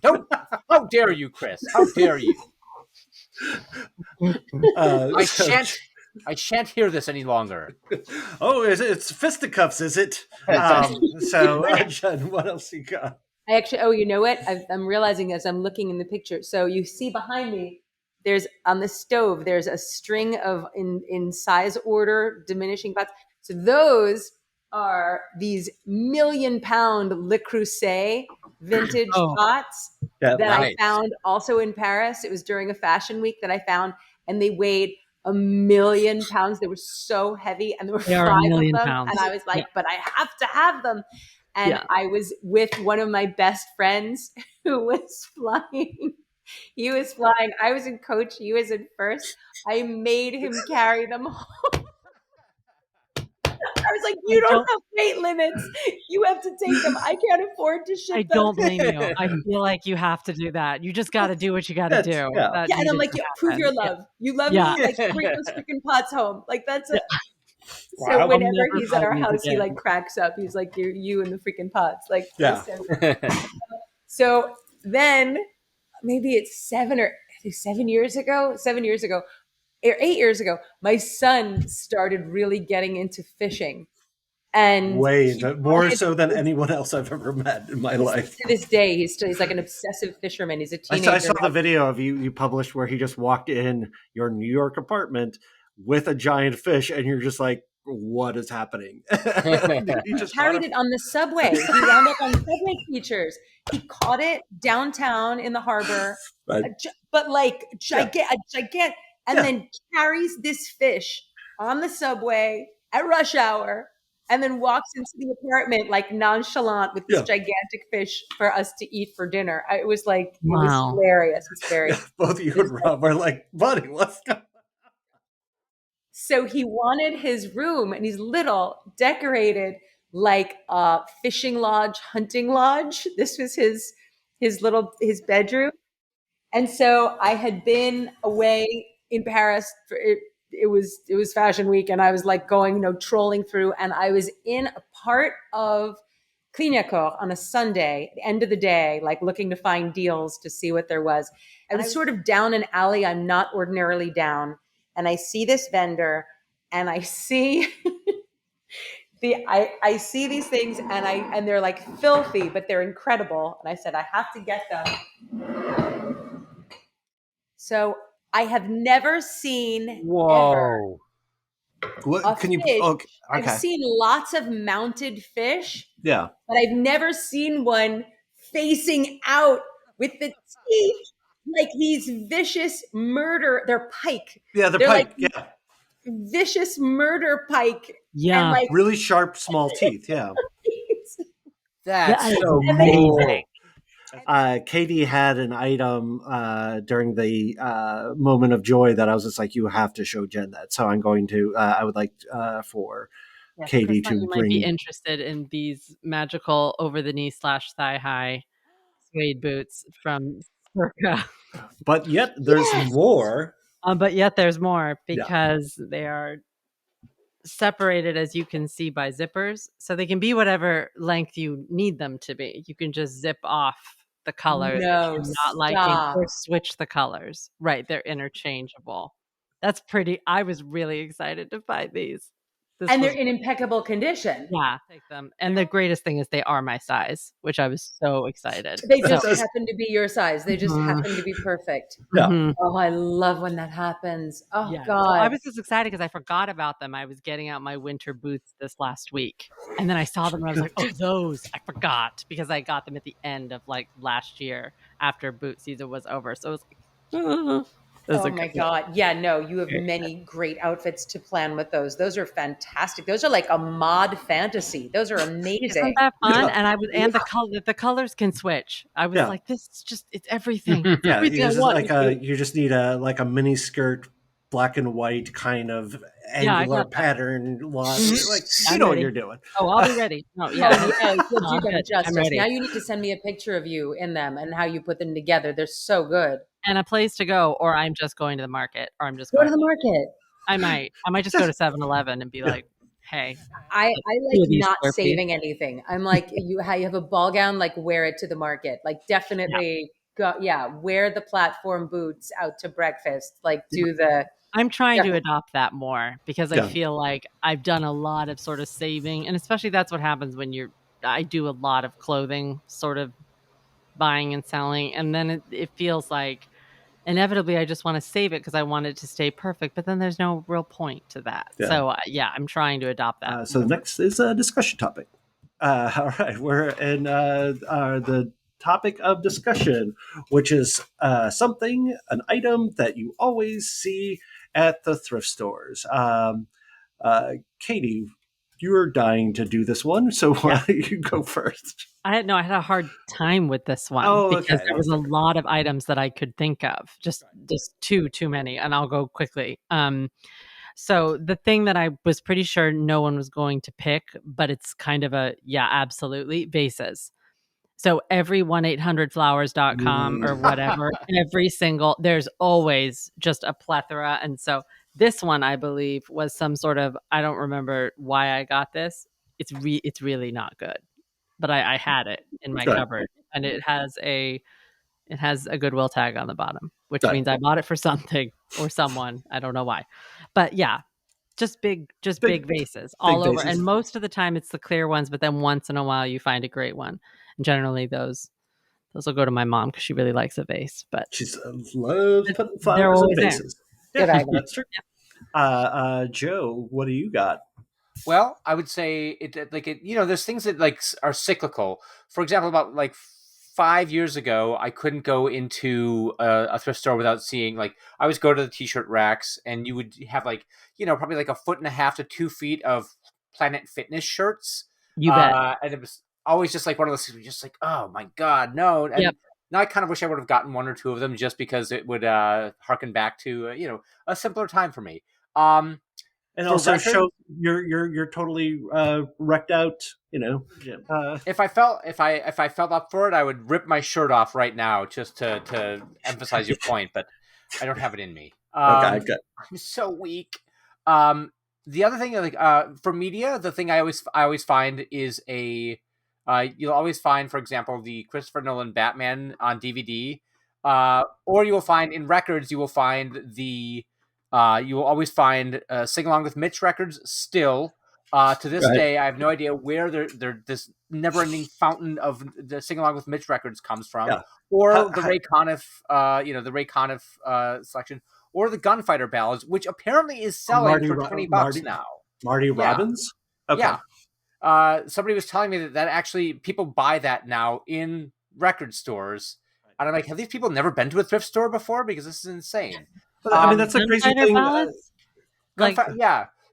[SPEAKER 3] How dare you, Chris? How dare you? I shan't hear this any longer.
[SPEAKER 1] Oh, it's fisticuffs, is it? Jen, what else you got?
[SPEAKER 5] I actually, you know what? I'm realizing as I'm looking in the picture. So you see behind me, there's on the stove, there's a string of in size order diminishing pots. So those are these £1 million Le Creuset vintage pots that I found also in Paris. It was during a fashion week that I found, and they weighed 1 million pounds. They were so heavy, and there were 5 of them.
[SPEAKER 2] Pounds.
[SPEAKER 5] And I was like, but I have to have them. And I was with one of my best friends who was flying. He was flying. I was in coach. He was in first. I made him carry them home. I was like, you don't have weight limits. You have to take them. I can't afford to ship them.
[SPEAKER 2] I don't blame you. I feel like you have to do that. You just got to do what you got to do.
[SPEAKER 5] Yeah, and I'm like, prove your love. You love me. Like, bring those freaking pots home. Like, that's it. So whenever he's at our house, he like cracks up. He's like, you and the freaking pots. Like, so then maybe it's 7 years ago, 8 years ago, my son started really getting into fishing. And
[SPEAKER 1] more so than anyone else I've ever met in my life.
[SPEAKER 5] To this day, he's like an obsessive fisherman. He's a teenager.
[SPEAKER 1] I saw the video of you published where he just walked in your New York apartment with a giant fish, and you're just like, what is happening?
[SPEAKER 5] He just carried it on the subway. He wound up on subway features. He caught it downtown in the harbor, but like gigantic, and then carries this fish on the subway at rush hour, and then walks into the apartment like nonchalant with this gigantic fish for us to eat for dinner. It was like, it was hilarious. It's very
[SPEAKER 1] both you and Rob are like, buddy, what's going on?
[SPEAKER 5] So he wanted his room, and he's little, decorated like a fishing lodge, hunting lodge. This was his bedroom. And so I had been away in Paris for it was fashion week, and I was like going, trolling through, and I was in a part of Clignancourt on a Sunday, the end of the day, like looking to find deals to see what there was. I was sort of down an alley I'm not ordinarily down, and I see this vendor, and I see I see these things, and they're like filthy, but they're incredible. And I said, I have to get them. So I have never seen
[SPEAKER 3] Whoa.
[SPEAKER 1] What can you? Okay.
[SPEAKER 5] I've seen lots of mounted fish.
[SPEAKER 1] Yeah.
[SPEAKER 5] But I've never seen one facing out with the teeth like these vicious murder. They're pike.
[SPEAKER 1] Yeah, they're pike.
[SPEAKER 5] Like vicious murder pike.
[SPEAKER 2] Yeah.
[SPEAKER 5] And like
[SPEAKER 1] really sharp, small teeth. Yeah.
[SPEAKER 3] That's so amazing.
[SPEAKER 1] Katie had an item during the moment of joy that I was just like, you have to show Jen that. So I'm going to. I would like for
[SPEAKER 2] Yes,
[SPEAKER 1] Katie
[SPEAKER 2] Chris,
[SPEAKER 1] to
[SPEAKER 2] you might be interested in these magical over the knee / thigh high suede boots from Circa.
[SPEAKER 1] But yet there's more.
[SPEAKER 2] But yet there's more
[SPEAKER 1] Yeah.
[SPEAKER 2] because they are separated, as you can see, by zippers. So they can be whatever length you need them to be. You can just zip off the colors if
[SPEAKER 5] No,
[SPEAKER 2] you're not liking,
[SPEAKER 5] stop.
[SPEAKER 2] or switch the colors. Right, they're interchangeable. That's pretty. I was really excited to find these.
[SPEAKER 5] And they're in impeccable condition.
[SPEAKER 2] Yeah, take them. And the greatest thing is they are my size, which I was so excited.
[SPEAKER 5] They just happen to be your size. They just
[SPEAKER 2] Mhm.
[SPEAKER 5] happen to be perfect.
[SPEAKER 1] Yeah.
[SPEAKER 2] Mhm.
[SPEAKER 5] Oh, I love when that happens. Oh,
[SPEAKER 2] Yeah.
[SPEAKER 5] God.
[SPEAKER 2] So I was just excited because I forgot about them. I was getting out my winter boots this last week. And then I saw them and I was like, oh, those. I forgot because I got them at the end of like last year after boot season was over. So it was like,
[SPEAKER 5] oh my God. Yeah, no, you have many great outfits to plan with those. Those are fantastic. Those are like a mod fantasy. Those are amazing.
[SPEAKER 2] Isn't that fun?
[SPEAKER 1] Yeah.
[SPEAKER 2] And I was, and the colors can switch. I was
[SPEAKER 1] Yeah.
[SPEAKER 2] like, this is just, it's everything. It's
[SPEAKER 1] Yeah,
[SPEAKER 2] everything I
[SPEAKER 1] it's
[SPEAKER 2] want.
[SPEAKER 1] like you just need a like a mini skirt, black and white kind of angular
[SPEAKER 2] got that.
[SPEAKER 1] pattern line.
[SPEAKER 2] Mhm.
[SPEAKER 1] Like
[SPEAKER 2] I'm
[SPEAKER 1] you know
[SPEAKER 2] ready.
[SPEAKER 1] what you're doing.
[SPEAKER 2] Oh, I'll be ready. No,
[SPEAKER 5] Oh,
[SPEAKER 2] yeah.
[SPEAKER 5] yes, you'll
[SPEAKER 2] No,
[SPEAKER 5] do
[SPEAKER 2] I'm
[SPEAKER 5] them
[SPEAKER 2] good. I'm
[SPEAKER 5] justice.
[SPEAKER 2] ready.
[SPEAKER 5] Now you need to send me a picture of you in them and how you put them together. They're so good.
[SPEAKER 2] And a place to go, or I'm just going to the market, or I'm just
[SPEAKER 5] Go
[SPEAKER 2] going
[SPEAKER 5] to the market.
[SPEAKER 2] I might just go to 7-Eleven and be like, hey,
[SPEAKER 5] I
[SPEAKER 2] two
[SPEAKER 5] like
[SPEAKER 2] of these
[SPEAKER 5] not
[SPEAKER 2] square feet.
[SPEAKER 5] saving anything. I'm like, you have a ball gown, like wear it to the market. Like definitely go, wear the platform boots out to breakfast. Like do the
[SPEAKER 2] I'm trying to adopt that more because I
[SPEAKER 1] Yeah.
[SPEAKER 2] feel like I've done a lot of sort of saving, and especially that's what happens when I do a lot of clothing sort of buying and selling, and then it feels like inevitably I just want to save it because I want it to stay perfect, but then there's no real point to that.
[SPEAKER 1] Yeah.
[SPEAKER 2] So I'm trying to adopt that.
[SPEAKER 1] So the next is a discussion topic. All right, we're in the topic of discussion, which is an item that you always see at the thrift stores. Katie, you're dying to do this one, so why don't you go first?
[SPEAKER 2] I had a hard time with this one because there was a lot of items that I could think of, just too many, and I'll go quickly. So the thing that I was pretty sure no one was going to pick, but it's kind of absolutely, vases. So every 1-800-flowers.com or whatever, there's always just a plethora. And so this one, I believe, was some sort of, I don't remember why I got this. It's really not good, but I had it in my cupboard, and it has a Goodwill tag on the bottom, which means I bought it for something or someone. I don't know why, but yeah, just big vases all over. And most of the time it's the clear ones, but then once in a while you find a great one. And generally those will go to my mom because she really likes a vase. But
[SPEAKER 1] she loves putting flowers in vases.
[SPEAKER 5] Yeah,
[SPEAKER 1] that's true. Joe, what do you got?
[SPEAKER 3] Well, I would say there's things that like are cyclical. For example, about like 5 years ago, I couldn't go into a thrift store without seeing, like, I always go to the t-shirt racks, and you would have like, probably like 1.5 to 2 feet of Planet Fitness shirts.
[SPEAKER 2] You bet.
[SPEAKER 3] And it was always just like one of those things where you're just like, oh my God, no. And now I kind of wish I would have gotten one or two of them just because it would harken back to, a simpler time for me.
[SPEAKER 1] And also show you're totally wrecked out,
[SPEAKER 3] if I felt up for it, I would rip my shirt off right now just to emphasize your point, but I don't have it in me.
[SPEAKER 1] Okay, good.
[SPEAKER 3] I'm so weak. The other thing, like for media, the thing I always find is you'll always find, for example, the Christopher Nolan Batman on DVD, or you will find in records, you will always find Sing Along with Mitch records still. To this day, I have no idea where this never-ending fountain of the Sing Along with Mitch records comes from, or the Ray Conniff selection, or the Gunfighter ballads, which apparently is selling for $20 now.
[SPEAKER 1] Marty Robbins?
[SPEAKER 3] Okay. Yeah. Somebody was telling me that actually people buy that now in record stores. And I'm like, have these people never been to a thrift store before? Because this is insane.
[SPEAKER 1] I mean, that's a crazy thing.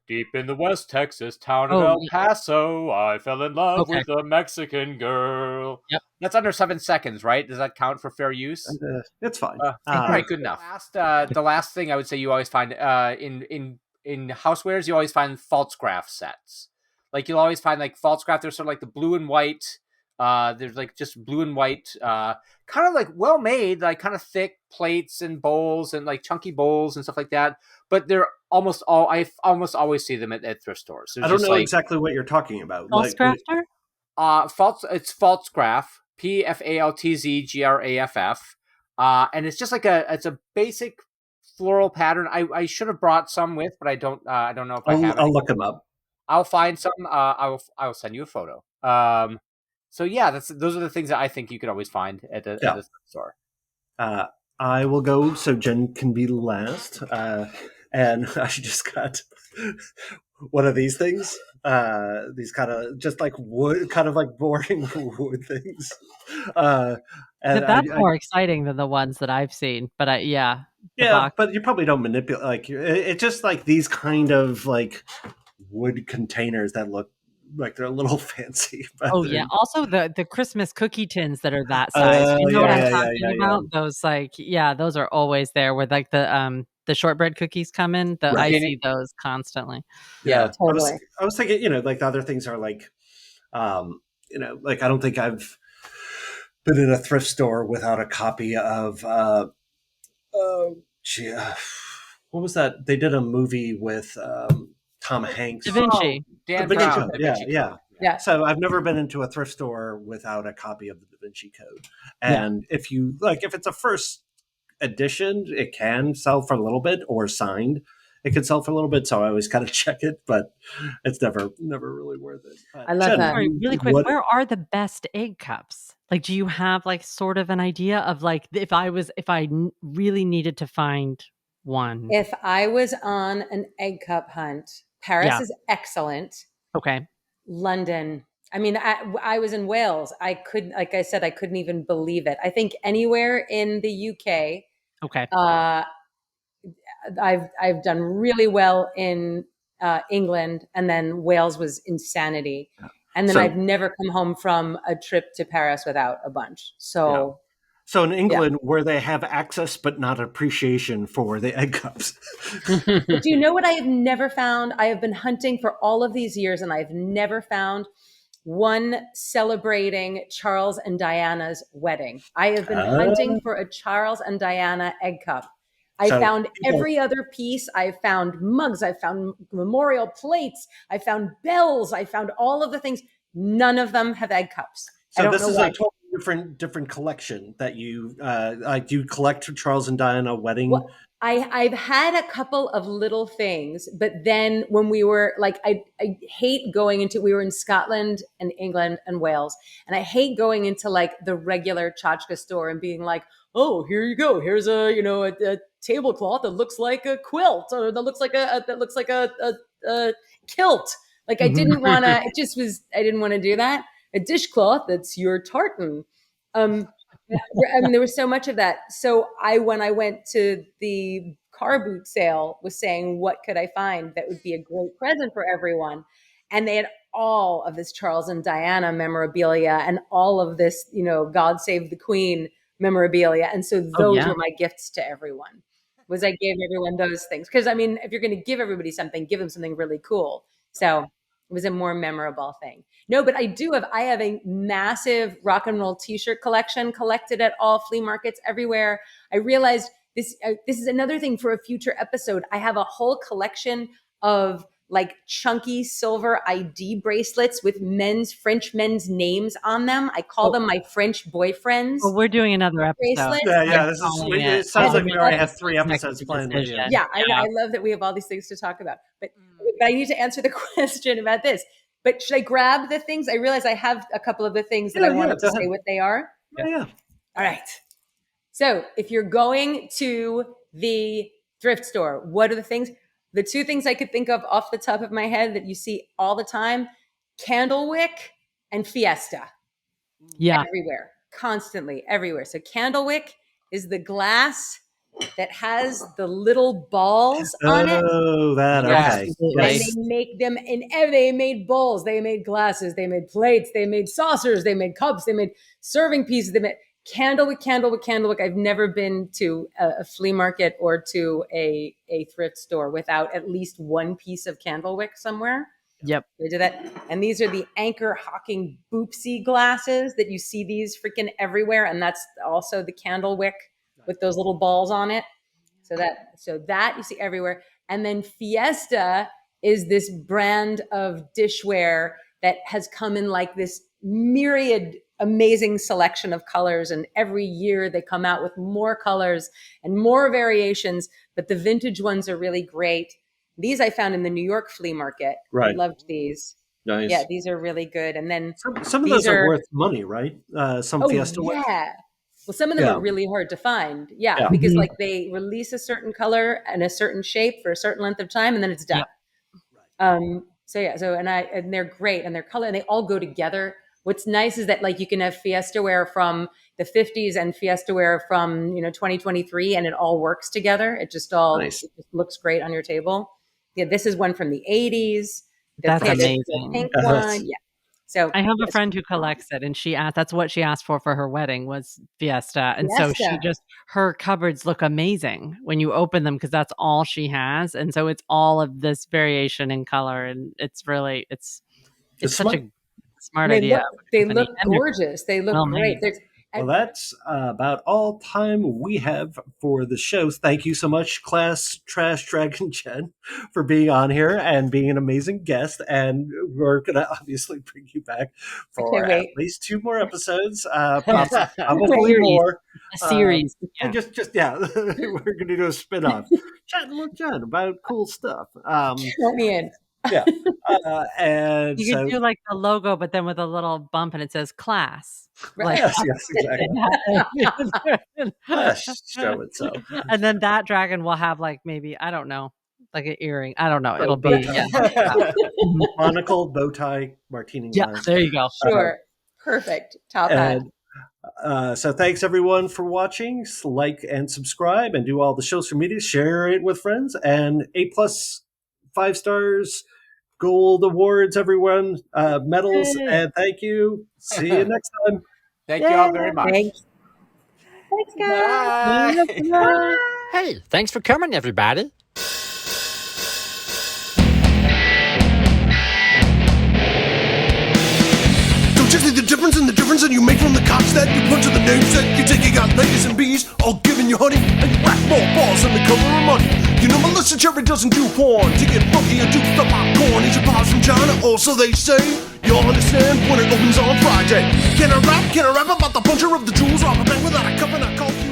[SPEAKER 3] Deep in the West Texas town of
[SPEAKER 2] Oh,
[SPEAKER 3] El
[SPEAKER 2] yeah.
[SPEAKER 3] Paso, I fell in love
[SPEAKER 2] Okay.
[SPEAKER 3] with a Mexican girl.
[SPEAKER 2] Yep.
[SPEAKER 3] That's under 7 seconds, right? Does that count for fair use?
[SPEAKER 1] It's fine.
[SPEAKER 3] All right, good enough. The last thing I would say you always find in housewares, you always find Faltzgraph sets. Like you'll always find like Faltzgraph. There's sort of like the blue and white. There's like just blue and white, kind of like well made, like kind of thick plates and bowls and like chunky bowls and stuff like that. But they're almost all I almost always see them at thrift stores.
[SPEAKER 1] I don't know exactly what you're talking about.
[SPEAKER 2] False crafter?
[SPEAKER 3] It's Faltzgraph, Pfaltzgraff, and it's just like it's a basic floral pattern. I should have brought some with, but I don't know if I have.
[SPEAKER 1] I'll look them up.
[SPEAKER 3] I'll find some. I will send you a photo. So yeah, those are the things that I think you could always find at the store.
[SPEAKER 1] I will go so Jen can be last. And I just got one of these things. These kind of just like wood, kind of like boring wood things. And
[SPEAKER 2] That's more exciting than the ones that I've seen. But
[SPEAKER 1] yeah, but you probably don't manipulate. Like it's just like these kind of like wood containers that look like they're a little fancy. But
[SPEAKER 2] yeah. Also the Christmas cookie tins that are that size. You know what I'm talking about? Those those are always there with like the shortbread cookies come in. I see those constantly.
[SPEAKER 1] Yeah,
[SPEAKER 5] totally.
[SPEAKER 1] I was thinking, like the other things are like, like I don't think I've been in a thrift store without a copy of, what was that? They did a movie with Tom Hanks.
[SPEAKER 2] Da Vinci.
[SPEAKER 3] Dan
[SPEAKER 1] Da Vinci
[SPEAKER 3] Brown.
[SPEAKER 1] Code. Yeah. So I've never been into a thrift store without a copy of the Da Vinci Code. And if it's a first edition, it can sell for a little bit, or signed, it could sell for a little bit. So I always kind of check it, but it's never really worth it.
[SPEAKER 5] I love that.
[SPEAKER 2] Sorry, really quick, where are the best egg cups? Like, do you have like sort of an idea of like if I really needed to find one?
[SPEAKER 5] If I was on an egg cup hunt, Paris is excellent.
[SPEAKER 2] Okay.
[SPEAKER 5] London. I mean, I was in Wales. Like I said, I couldn't even believe it. I think anywhere in the UK.
[SPEAKER 2] Okay.
[SPEAKER 5] I've done really well in England, and then Wales was insanity. And then I've never come home from a trip to Paris without a bunch. So
[SPEAKER 1] in England, where they have access but not appreciation for the egg cups.
[SPEAKER 5] Do you know what I have never found? I have been hunting for all of these years, and I've never found one celebrating Charles and Diana's wedding. I have been hunting for a Charles and Diana egg cup. I found every other piece. I found mugs. I found memorial plates. I found bells. I found all of the things. None of them have egg cups.
[SPEAKER 1] So this is a totally different collection that you you collect Charles and Diana wedding.
[SPEAKER 5] Well, I've had a couple of little things, but then when we were like, I hate going into, we were in Scotland and England and Wales, and I hate going into like the regular tchotchke store and being like, oh, here you go. Here's a tablecloth that looks like a quilt, or that looks like a kilt. Like I didn't want to. I didn't want to do that. A dishcloth that's your tartan. I mean, there was so much of that. So when I went to the car boot sale, was saying, what could I find that would be a great present for everyone? And they had all of this Charles and Diana memorabilia and all of this, God Save the Queen memorabilia. And so those were my gifts to everyone. I gave everyone those things. Because I mean, if you're going to give everybody something, give them something really cool. So it was a more memorable thing. No, but I have a massive rock and roll t-shirt collection collected at all flea markets everywhere. I realized this is another thing for a future episode. I have a whole collection of like chunky silver ID bracelets with French men's names on them. I call them my French boyfriends.
[SPEAKER 2] Well, we're doing another episode.
[SPEAKER 1] Yeah. It sounds like we already have 3 episodes planned.
[SPEAKER 5] Yeah, I love that we have all these things to talk about. But I need to answer the question about this. But should I grab the things? I realize I have a couple of the things that I wanted to say what they are.
[SPEAKER 1] Yeah.
[SPEAKER 5] All right. So if you're going to the thrift store, what are the things? The 2 things I could think of off the top of my head that you see all the time: Candlewick and Fiesta.
[SPEAKER 2] Yeah.
[SPEAKER 5] Everywhere, constantly, everywhere. So Candlewick is the glass that has the little balls on it.
[SPEAKER 1] Oh, that
[SPEAKER 2] Yes,
[SPEAKER 1] okay.
[SPEAKER 2] absolutely.
[SPEAKER 5] And
[SPEAKER 1] Yes.
[SPEAKER 5] they make them they made bowls, they made glasses, they made plates, they made saucers, they made cups, they made serving pieces, they made candlewick. I've never been to a flea market or to a thrift store without at least one piece of candlewick somewhere.
[SPEAKER 2] Yep.
[SPEAKER 5] They do that. And these are the Anchor Hawking Boopsy glasses that you see these freaking everywhere. And that's also the candlewick with those little balls on it. So that you see everywhere. And then Fiesta is this brand of dishware that has come in like this myriad amazing selection of colors. And every year they come out with more colors and more variations, but the vintage ones are really great. These I found in the New York flea market.
[SPEAKER 1] Right.
[SPEAKER 5] I loved these.
[SPEAKER 1] Nice.
[SPEAKER 5] Yeah, these are really good. And then
[SPEAKER 1] Some of
[SPEAKER 5] these
[SPEAKER 1] those are worth money, right? Some Fiesta ones.
[SPEAKER 5] yeah. Well, some of them are really hard to find. Yeah, because like they release a certain color and a certain shape for a certain length of time, and then it's done. And they're great, and they're color, and they all go together. What's nice is that like you can have Fiesta wear from the 50s and Fiesta wear from 2023, and it all works together. It just it just looks great on your table. Yeah, this is one from the 80s.
[SPEAKER 2] That's amazing.
[SPEAKER 5] The pink one. Yeah. So
[SPEAKER 2] I have a friend who collects it, and that's what she asked for her wedding was Fiesta. And so her cupboards look amazing when you open them because that's all she has. And so it's all of this variation in color, and it's really, it's such a smart idea.
[SPEAKER 5] They look gorgeous. They look great.
[SPEAKER 1] Well, that's about all time we have for the shows. Thank you so much, Class Trash Dragon Jen, for being on here and being an amazing guest. And we're going to obviously bring you back for at least 2 more episodes, probably more.
[SPEAKER 2] A series.
[SPEAKER 1] We're going to do a spin-off. Chatting with Jen about cool stuff.
[SPEAKER 5] Let me in.
[SPEAKER 1] Yeah. And
[SPEAKER 2] you could do like the logo, but then with a little bump and it says class.
[SPEAKER 1] Right. Yes, exactly. Show itself.
[SPEAKER 2] And then that dragon will have like maybe, I don't know, like an earring. I don't know. It'll be
[SPEAKER 1] monocle, bow tie, martini glass.
[SPEAKER 2] Yeah, there you go.
[SPEAKER 5] Sure. Perfect. Top hat.
[SPEAKER 1] So thanks everyone for watching. Like and subscribe and do all the social media. Share it with friends. And A+, 5 stars, gold awards, everyone, medals, and thank you. See you next time.
[SPEAKER 3] Thank you all very much.
[SPEAKER 5] Thanks guys.
[SPEAKER 3] Bye.
[SPEAKER 6] Hey, thanks for coming, everybody.
[SPEAKER 4] Don't you see the difference in the difference that you make from the cops that you put to the names that you take? You got ladies and bees all giving you honey, and you whack more balls than the cover of money. You know Melissa Cherry doesn't do porn. To get funky and do the popcorn. Eat your pals from China, also they say. You'll understand when it opens on Friday. Can I rap about the puncher of the jewels? Rob a bank without a cup and a coffee.